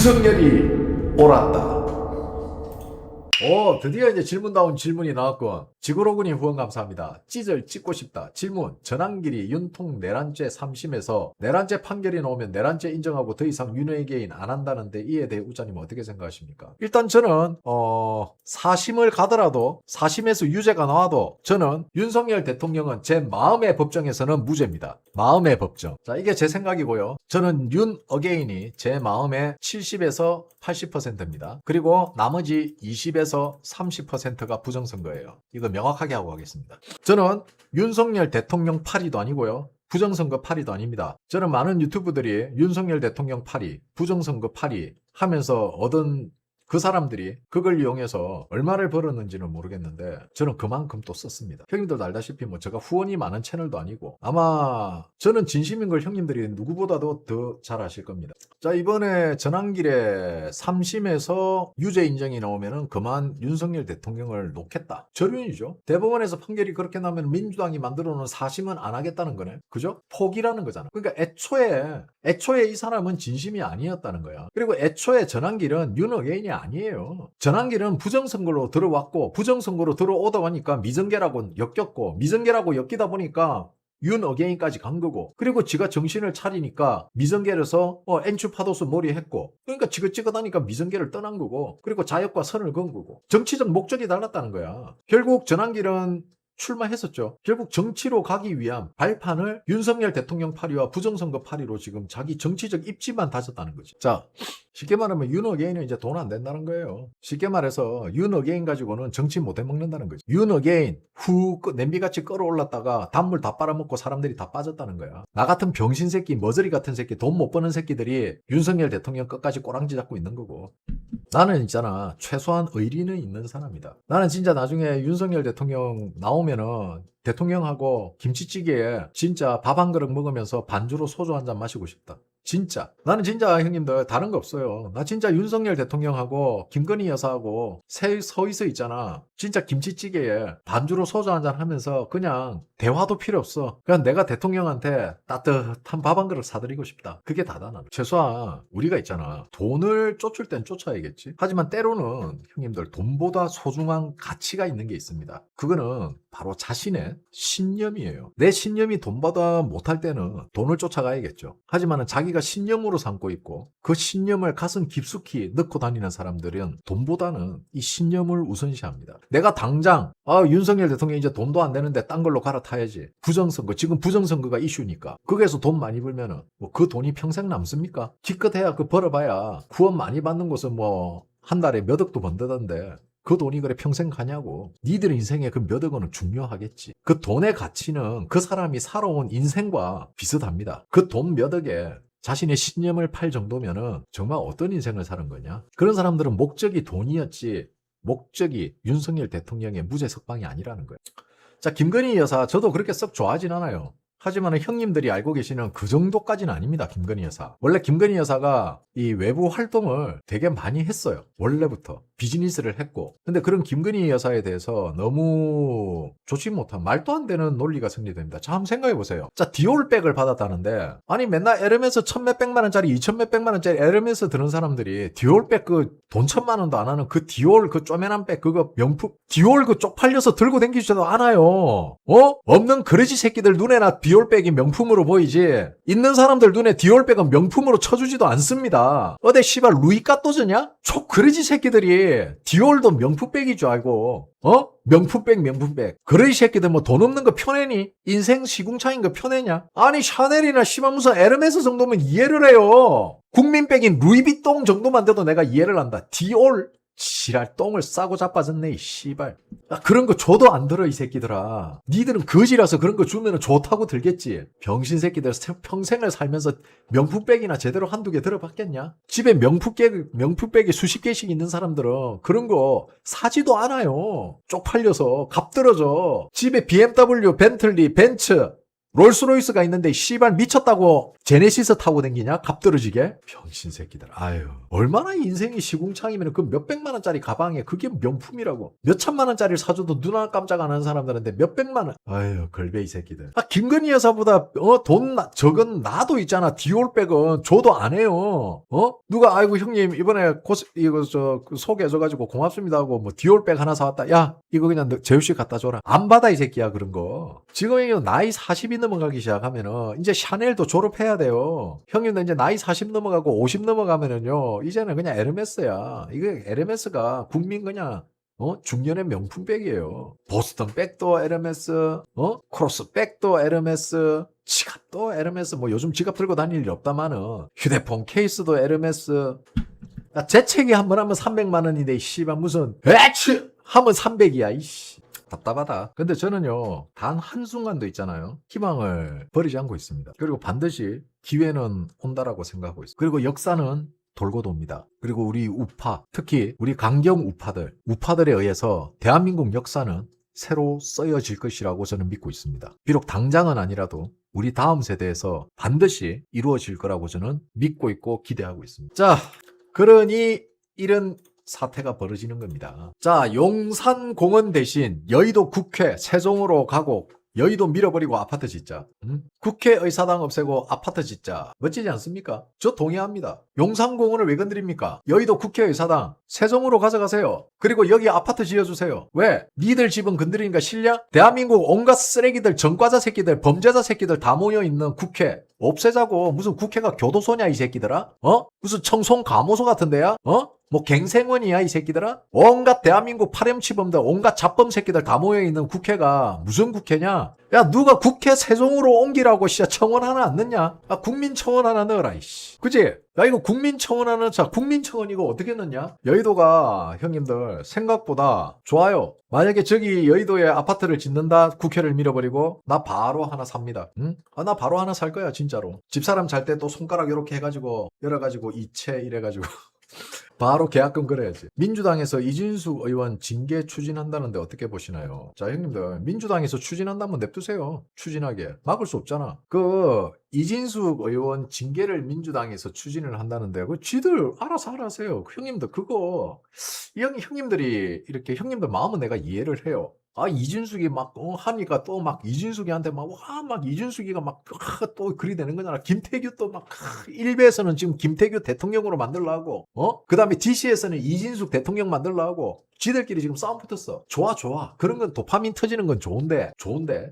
윤석열이 옳았다. 드디어 이제 질문다운 질문이 나왔군. 지구로군이 후원 감사합니다. 찢을 찢고 싶다. 질문. 전환길이 윤통 내란죄 3심에서 내란죄 판결이 나오면 내란죄 인정하고 더 이상 윤회개인 안 한다는데 이에 대해 우자님은 어떻게 생각하십니까? 일단 저는 4심을 가더라도 4심에서 유죄가 나와도 저는 윤석열 대통령은 제 마음의 법정에서는 무죄입니다. 마음의 법정. 자, 이게 제 생각이고요. 저는 윤 어게인이 제 마음의 70에서 80%입니다. 그리고 나머지 20에서 30%가 부정선거예요. 이거 명확하게 하고 가겠습니다. 저는 윤석열 대통령 파리도 아니고요. 부정선거 파리도 아닙니다. 저는 많은 유튜브들이 윤석열 대통령 파리, 부정선거 파리 하면서 얻은 그 사람들이 그걸 이용해서 얼마를 벌었는지는 모르겠는데 저는 그만큼 또 썼습니다. 형님들도 알다시피 제가 후원이 많은 채널도 아니고 아마 저는 진심인 걸 형님들이 누구보다도 더 잘 아실 겁니다. 자, 이번에 전환길에 3심에서 유죄 인정이 나오면은 그만 윤석열 대통령을 놓겠다. 절윤이죠. 대법원에서 판결이 그렇게 나면 민주당이 만들어 놓은 4심은 안 하겠다는 거네. 그죠? 포기라는 거잖아. 그러니까 애초에 이 사람은 진심이 아니었다는 거야. 그리고 애초에 전환길은 윤 어게인이 아니에요. 전환길은 부정선거로 들어왔고 부정선거로 들어오다 보니까 미정계라고 엮였고 미정계라고 엮이다 보니까 윤 어게인까지 간 거고 그리고 지가 정신을 차리니까 미정계에서 엔추파도스 몰이 했고 그러니까 지긋지긋하니까 미정계를 떠난 거고 그리고 자역과 선을 그은 거고 정치적 목적이 달랐다는 거야. 결국 전환길은 출마했었죠. 결국 정치로 가기 위한 발판을 윤석열 대통령 파리와 부정선거 파리로 지금 자기 정치적 입지만 다졌다는 거지. 자, 쉽게 말하면 윤 어게인은 이제 돈 안 된다는 거예요. 쉽게 말해서 윤 어게인 가지고는 정치 못 해먹는다는 거지. 윤 어게인 냄비같이 끌어올랐다가 단물 다 빨아먹고 사람들이 다 빠졌다는 거야. 나 같은 병신 새끼, 머저리 같은 새끼, 돈 못 버는 새끼들이 윤석열 대통령 끝까지 꼬랑지 잡고 있는 거고. 나는 있잖아, 최소한 의리는 있는 사람이다. 나는 진짜 나중에 윤석열 대통령 나오면은 대통령하고 김치찌개에 진짜 밥 한 그릇 먹으면서 반주로 소주 한 잔 마시고 싶다. 진짜. 나는 진짜 형님들 다른 거 없어요. 나 진짜 윤석열 대통령하고 김건희 여사하고 서 있어 있잖아. 진짜 김치찌개에 반주로 소주 한 잔 하면서 그냥 대화도 필요 없어. 그냥 내가 대통령한테 따뜻한 밥 한 그릇 사드리고 싶다. 그게 다다 나는. 최소한 우리가 있잖아. 돈을 쫓을 땐 쫓아야겠지. 하지만 때로는 형님들 돈보다 소중한 가치가 있는 게 있습니다. 그거는 바로 자신의 신념이에요. 내 신념이 돈보다 못할 때는 돈을 쫓아가야겠죠. 하지만 자기가 신념으로 삼고 있고 그 신념을 가슴 깊숙이 넣고 다니는 사람들은 돈보다는 이 신념을 우선시합니다. 내가 당장 윤석열 대통령 이제 돈도 안 되는데 딴 걸로 갈아타야지. 부정선거, 지금 부정선거가 이슈니까 거기에서 돈 많이 벌면은 그 돈이 평생 남습니까? 기껏해야 벌어봐야 후원 많이 받는 곳은 한 달에 몇 억도 번다던데 그 돈이 그래 평생 가냐고. 니들 인생에 그 몇 억 원은 중요하겠지. 그 돈의 가치는 그 사람이 살아온 인생과 비슷합니다. 그 돈 몇 억에 자신의 신념을 팔 정도면은 정말 어떤 인생을 사는 거냐. 그런 사람들은 목적이 돈이었지 목적이 윤석열 대통령의 무죄 석방이 아니라는 거예요. 자, 김건희 여사 저도 그렇게 썩 좋아하진 않아요. 하지만 형님들이 알고 계시는 그 정도까지는 아닙니다. 김건희 여사. 원래 김건희 여사가 이 외부 활동을 되게 많이 했어요. 원래부터 비즈니스를 했고. 근데 그런 김건희 여사에 대해서 너무 좋지 못한 말도 안 되는 논리가 성립됩니다. 자, 한번 생각해 보세요. 자, 디올백을 받았다는데 아니 맨날 에르메스 천몇백만 원짜리 2천몇백만 원짜리 에르메스 드는 사람들이 디올백 그 돈 1,000만 원도 안 하는 그 디올 그 쪼매난 백 그거 명품 디올 그 쪽팔려서 들고 다니지도 않아요. 없는 그러지 새끼들 눈에나 디올백이 명품으로 보이지 있는 사람들 눈에 디올백은 명품으로 쳐주지도 않습니다. 어디 씨발 루이까또즈냐? 그러지 새끼들이 디올도 명품백인 줄 알고 명품백 그러지 새끼들 돈 없는 거 편애니? 인생 시궁창인 거 편애냐? 아니 샤넬이나 씨발 무슨 에르메스 정도면 이해를 해요. 국민백인 루이비통 정도만 돼도 내가 이해를 한다. 디올 지랄 똥을 싸고 자빠졌네 이 씨발. 그런 거 줘도 안 들어 이 새끼들아. 니들은 거지라서 그런 거 주면 좋다고 들겠지. 병신 새끼들 평생을 살면서 명품백이나 제대로 한두 개 들어봤겠냐? 집에 명품백이 수십 개씩 있는 사람들은 그런 거 사지도 않아요. 쪽팔려서 값 떨어져. 집에 BMW, 벤틀리, 벤츠 롤스로이스가 있는데 씨발 미쳤다고 제네시스 타고 댕기냐? 값떨어지게? 병신 새끼들. 아유, 얼마나 인생이 시궁창이면 그 몇백만 원짜리 가방에 그게 명품이라고. 몇천만 원짜리를 사줘도 눈 하나 깜짝 안 하는 사람들한테 몇백만 원. 아유, 걸베이 새끼들. 김건희 여사보다 돈 적은 나도 있잖아. 디올백은 줘도 안 해요. 누가 아이고 형님 이번에 이거 소개해줘가지고 고맙습니다 하고 뭐 디올백 하나 사왔다. 야 이거 그냥 제우씨 갖다 줘라. 안 받아 이 새끼야 그런 거. 지금 나이 40이 넘어가기 시작하면은 이제 샤넬도 졸업해야 돼요. 형님도 이제 나이 40 넘어가고 50 넘어가면은요 이제는 그냥 에르메스야. 이거 에르메스가 국민 그냥 중년의 명품백이에요. 보스턴 백도 에르메스, 크로스 백도 에르메스, 지갑도 에르메스. 뭐 요즘 지갑 들고 다닐 일 없다마는 휴대폰 케이스도 에르메스. 제 책이 한 번 하면 300만 원인데 씨발 무슨 에취 하면 300이야 이씨. 답답하다. 근데 저는요 단 한순간도 있잖아요 희망을 버리지 않고 있습니다. 그리고 반드시 기회는 온다라고 생각하고 있습니다. 그리고 역사는 돌고 돕니다. 그리고 우리 우파, 특히 우리 강경 우파들에 의해서 대한민국 역사는 새로 쓰여질 것이라고 저는 믿고 있습니다. 비록 당장은 아니라도 우리 다음 세대에서 반드시 이루어질 거라고 저는 믿고 있고 기대하고 있습니다. 자, 그러니 이런 사태가 벌어지는 겁니다. 자, 용산공원 대신 여의도 국회 세종으로 가고 여의도 밀어버리고 아파트 짓자. 국회의사당 없애고 아파트 짓자. 멋지지 않습니까? 저 동의합니다. 용산공원을 왜 건드립니까? 여의도 국회의사당 세종으로 가져가세요. 그리고 여기 아파트 지어주세요. 왜? 니들 집은 건드리니까 싫냐? 대한민국 온갖 쓰레기들, 전과자 새끼들, 범죄자 새끼들 다 모여있는 국회 없애자고. 무슨 국회가 교도소냐 이 새끼들아? 무슨 청송감호소 같은 데야? 뭐 갱생원이야 이 새끼들아? 온갖 대한민국 파렴치범들, 온갖 잡범 새끼들 다 모여있는 국회가 무슨 국회냐? 야 누가 국회 세종으로 옮기라고 진짜 청원 하나 안 넣냐? 국민청원 하나 넣어라 이씨. 그치? 야 이거 국민청원 하나 넣자. 국민청원 이거 어떻게 넣냐? 여의도가 형님들 생각보다 좋아요. 만약에 저기 여의도에 아파트를 짓는다, 국회를 밀어버리고 나 바로 하나 삽니다. 응? 나 바로 하나 살 거야 진짜로. 집사람 잘 때 또 손가락 이렇게 해가지고 열어가지고 이체 이래가지고 바로 계약금 걸어야지. 민주당에서 이진숙 의원 징계 추진한다는데 어떻게 보시나요? 자 형님들 민주당에서 추진한다면 냅두세요. 추진하게. 막을 수 없잖아. 이진숙 의원 징계를 민주당에서 추진을 한다는데 지들 알아서 하세요. 형님들 그거 형님들이 이렇게 형님들 마음은 내가 이해를 해요. 이진숙이 막 하니까 또 막 이진숙이한테 막 이진숙이가 막 또 그리 되는 거잖아. 김태규 또 막 일베에서는 지금 김태규 대통령으로 만들려고 그 다음에 DC에서는 이진숙 대통령 만들려고 지들끼리 지금 싸움 붙었어. 좋아. 그런 건 도파민 터지는 건 좋은데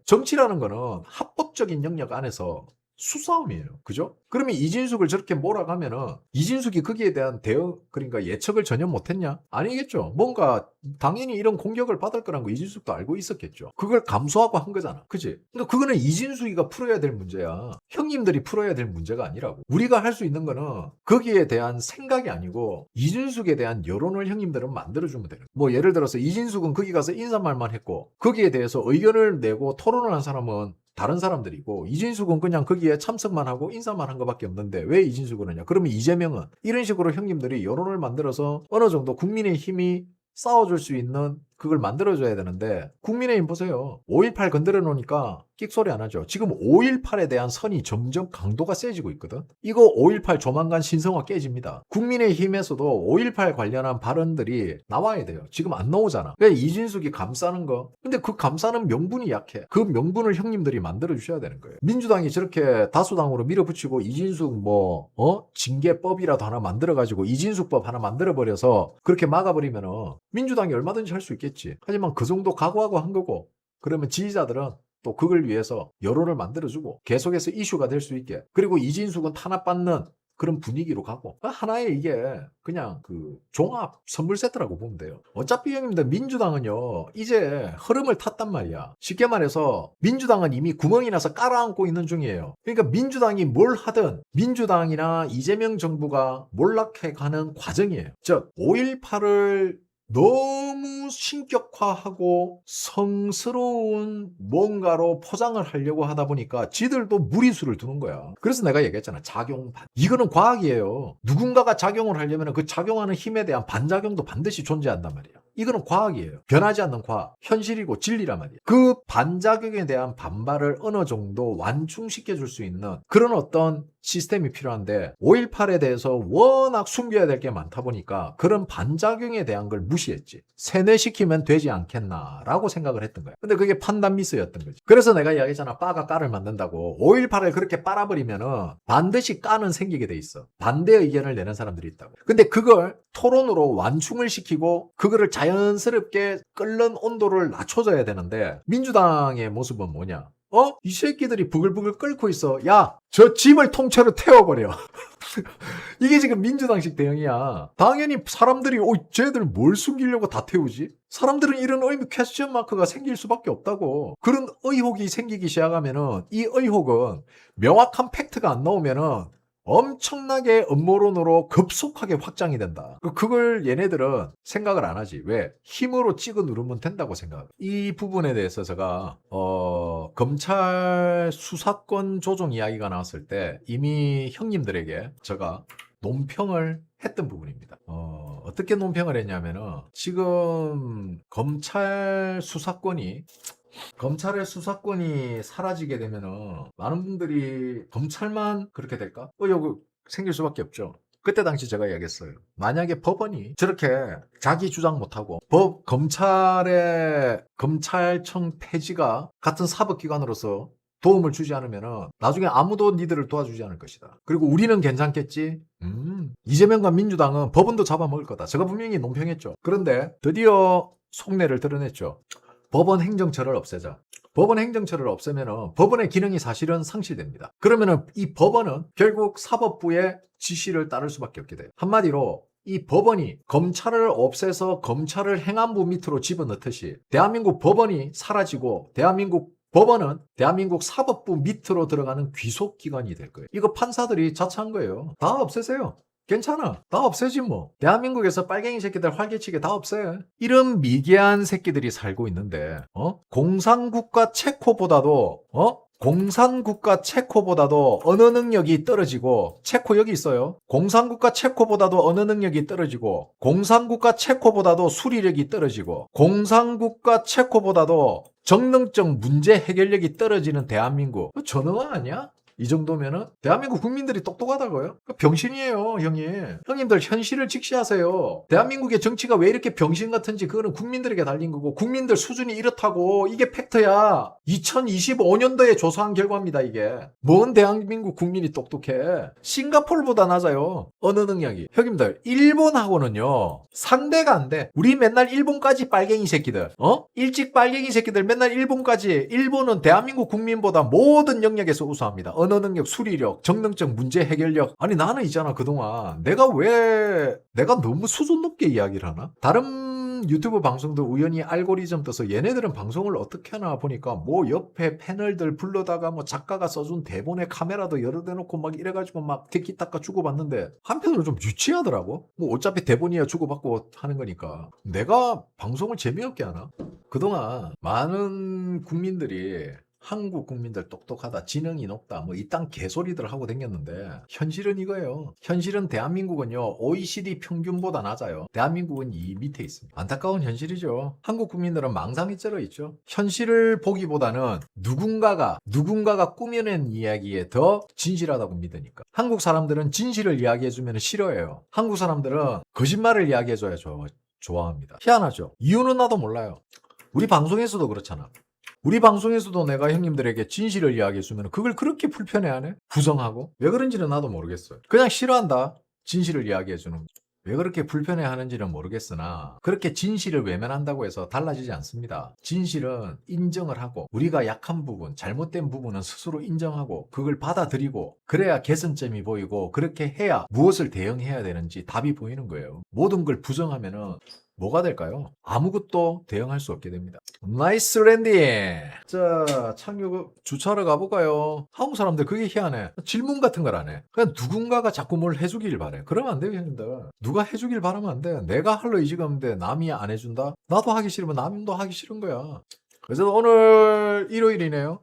정치라는 거는 합법적인 영역 안에서 수싸움이에요. 그죠? 그러면 이진숙을 저렇게 몰아가면은 이진숙이 거기에 대한 대응, 그러니까 예측을 전혀 못했냐? 아니겠죠. 뭔가 당연히 이런 공격을 받을 거란 거 이진숙도 알고 있었겠죠. 그걸 감수하고 한 거잖아. 그치? 근데 그거는 이진숙이가 풀어야 될 문제야. 형님들이 풀어야 될 문제가 아니라고. 우리가 할 수 있는 거는 거기에 대한 생각이 아니고 이진숙에 대한 여론을 형님들은 만들어주면 되는 거야. 뭐 예를 들어서 이진숙은 거기 가서 인사말만 했고 거기에 대해서 의견을 내고 토론을 한 사람은 다른 사람들이고 이진숙은 그냥 거기에 참석만 하고 인사만 한 것밖에 없는데 왜 이진숙을 하냐? 그러면 이재명은 이런 식으로 형님들이 여론을 만들어서 어느 정도 국민의힘이 싸워줄 수 있는 그걸 만들어줘야 되는데 국민의힘 보세요. 5.18 건드려 놓으니까 끽소리 안 하죠. 지금 5.18에 대한 선이 점점 강도가 세지고 있거든. 이거 5.18 조만간 신성화 깨집니다. 국민의힘에서도 5.18 관련한 발언들이 나와야 돼요. 지금 안 나오잖아. 왜 이진숙이 감싸는 거? 근데 그 감싸는 명분이 약해. 그 명분을 형님들이 만들어주셔야 되는 거예요. 민주당이 저렇게 다수당으로 밀어붙이고 이진숙 징계법이라도 하나 만들어가지고 이진숙법 하나 만들어버려서 그렇게 막아버리면은 민주당이 얼마든지 할 수 있겠지. 하지만 그 정도 각오하고 한 거고 그러면 지지자들은 또 그걸 위해서 여론을 만들어주고 계속해서 이슈가 될 수 있게 그리고 이진숙은 탄압받는 그런 분위기로 가고 하나의 이게 그냥 그 종합 선물 세트라고 보면 돼요. 어차피 형님들 민주당은요 이제 흐름을 탔단 말이야. 쉽게 말해서 민주당은 이미 구멍이 나서 깔아앉고 있는 중이에요. 그러니까 민주당이 뭘 하든 민주당이나 이재명 정부가 몰락해가는 과정이에요. 즉 5.18을 너무 신격화하고 성스러운 뭔가로 포장을 하려고 하다 보니까 지들도 무리수를 두는 거야. 그래서 내가 얘기했잖아. 작용반. 이거는 과학이에요. 누군가가 작용을 하려면 그 작용하는 힘에 대한 반작용도 반드시 존재한단 말이야. 이거는 과학이에요. 변하지 않는 과학. 현실이고 진리란 말이에요. 그 반작용에 대한 반발을 어느 정도 완충시켜줄 수 있는 그런 어떤 시스템이 필요한데 5.18에 대해서 워낙 숨겨야 될 게 많다 보니까 그런 반작용에 대한 걸 무시했지. 세뇌시키면 되지 않겠나라고 생각을 했던 거야. 근데 그게 판단 미스였던 거지. 그래서 내가 이야기했잖아. 빠가 까를 만든다고. 5.18을 그렇게 빨아버리면은 반드시 까는 생기게 돼 있어. 반대 의견을 내는 사람들이 있다고. 근데 그걸 토론으로 완충을 시키고 그거를 자연스럽게 끓는 온도를 낮춰줘야 되는데 민주당의 모습은 뭐냐? 이 새끼들이 부글부글 끓고 있어. 야, 저 집을 통째로 태워버려. 이게 지금 민주당식 대응이야. 당연히 사람들이 쟤들 뭘 숨기려고 다 태우지? 사람들은 이런 퀘스천 마크가 생길 수밖에 없다고. 그런 의혹이 생기기 시작하면은 이 의혹은 명확한 팩트가 안 나오면은 엄청나게 음모론으로 급속하게 확장이 된다. 그걸 얘네들은 생각을 안 하지. 왜? 힘으로 찍어 누르면 된다고 생각해. 이 부분에 대해서 제가 검찰 수사권 조정 이야기가 나왔을 때 이미 형님들에게 제가 논평을 했던 부분입니다. 어떻게 논평을 했냐면은 지금 검찰의 수사권이 사라지게 되면은 많은 분들이 검찰만 그렇게 될까? 여기 생길 수밖에 없죠. 그때 당시 제가 이야기했어요. 만약에 법원이 저렇게 자기 주장 못하고 검찰청 폐지가 같은 사법기관으로서 도움을 주지 않으면은 나중에 아무도 니들을 도와주지 않을 것이다. 그리고 우리는 괜찮겠지? 이재명과 민주당은 법원도 잡아먹을 거다. 제가 분명히 논평했죠. 그런데 드디어 속내를 드러냈죠. 법원 행정처를 없애자. 법원 행정처를 없애면은 법원의 기능이 사실은 상실됩니다. 그러면은 이 법원은 결국 사법부의 지시를 따를 수밖에 없게 돼요. 한마디로 이 법원이 검찰을 없애서 검찰을 행안부 밑으로 집어넣듯이 대한민국 법원이 사라지고 법원은 대한민국 사법부 밑으로 들어가는 귀속기관이 될 거예요. 이거 판사들이 자처한 거예요. 다 없애세요. 괜찮아. 다 없애지 뭐. 대한민국에서 빨갱이 새끼들 활개치게 다 없애. 이런 미개한 새끼들이 살고 있는데 공산국가 체코보다도 언어 능력이 떨어지고 체코 여기 있어요. 공산국가 체코보다도 언어 능력이 떨어지고 공산국가 체코보다도 수리력이 떨어지고 공산국가 체코보다도 정능적 문제 해결력이 떨어지는 대한민국. 전능화 아니야? 이 정도면은 대한민국 국민들이 똑똑하다고요? 병신이에요, 형님. 형님들 현실을 직시하세요. 대한민국의 정치가 왜 이렇게 병신 같은지 그거는 국민들에게 달린 거고 국민들 수준이 이렇다고. 이게 팩트야. 2025년도에 조사한 결과입니다, 이게. 뭔 대한민국 국민이 똑똑해. 싱가포르보다 낮아요. 언어 능력이. 형님들, 일본하고는요. 상대가 안 돼. 우리 맨날 일본까지 빨갱이 새끼들. 일찍 빨갱이 새끼들 맨날 일본까지. 일본은 대한민국 국민보다 모든 영역에서 우수합니다. 언어 능력, 수리력, 정능적 문제 해결력. 아니 나는 있잖아 그동안 내가 너무 수준 높게 이야기를 하나? 다른 유튜브 방송도 우연히 알고리즘 떠서 얘네들은 방송을 어떻게 하나 보니까 뭐 옆에 패널들 불러다가 뭐 작가가 써준 대본에 카메라도 여러 대놓고 막 이래가지고 막 티키타카 주고받는데 한편으로 좀 유치하더라고. 뭐 어차피 대본이야 주고받고 하는 거니까 내가 방송을 재미없게 하나? 그동안 많은 국민들이 한국 국민들 똑똑하다, 지능이 높다, 뭐 이딴 개소리들 하고 다녔는데 현실은 이거예요. 현실은 대한민국은요 OECD 평균보다 낮아요. 대한민국은 이 밑에 있습니다. 안타까운 현실이죠. 한국 국민들은 망상이 쩔어 있죠. 현실을 보기보다는 누군가가 꾸며낸 이야기에 더 진실하다고 믿으니까. 한국 사람들은 진실을 이야기해주면 싫어해요. 한국 사람들은 거짓말을 이야기해줘야 좋아합니다. 희한하죠. 이유는 나도 몰라요. 우리 방송에서도 그렇잖아. 우리 방송에서도 내가 형님들에게 진실을 이야기해주면 그걸 그렇게 불편해하네? 부정하고? 왜 그런지는 나도 모르겠어요. 그냥 싫어한다. 진실을 이야기해주는 거. 왜 그렇게 불편해하는지는 모르겠으나 그렇게 진실을 외면한다고 해서 달라지지 않습니다. 진실은 인정을 하고 우리가 약한 부분, 잘못된 부분은 스스로 인정하고 그걸 받아들이고 그래야 개선점이 보이고 그렇게 해야 무엇을 대응해야 되는지 답이 보이는 거예요. 모든 걸 부정하면은 뭐가 될까요? 아무것도 대응할 수 없게 됩니다. 나이스 랜딩! 자, 창규 주차하러 가볼까요? 한국 사람들 그게 희한해. 질문 같은 걸 안 해. 그냥 누군가가 자꾸 뭘 해주길 바래. 그러면 안 돼요, 형님들. 누가 해주길 바라면 안 돼. 내가 할 의지가 없는데 남이 안 해준다? 나도 하기 싫으면 남도 하기 싫은 거야. 그래서 오늘 일요일이네요.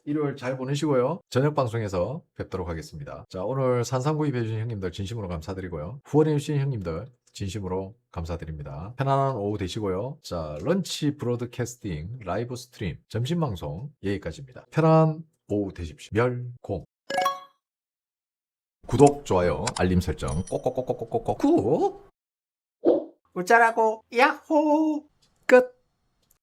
일요일 잘 보내시고요. 저녁 방송에서 뵙도록 하겠습니다. 자, 오늘 산삼 구입해주신 형님들 진심으로 감사드리고요. 후원해주신 형님들 진심으로 감사드립니다. 편안한 오후 되시고요. 자, 런치 브로드캐스팅 라이브 스트림 점심 방송 여기까지입니다. 편안한 오후 되십시오. 멸공. 구독, 좋아요, 알림 설정 꼭꼭꼭꼭꼭꼭 꾹. 웃자라고 야호 끝.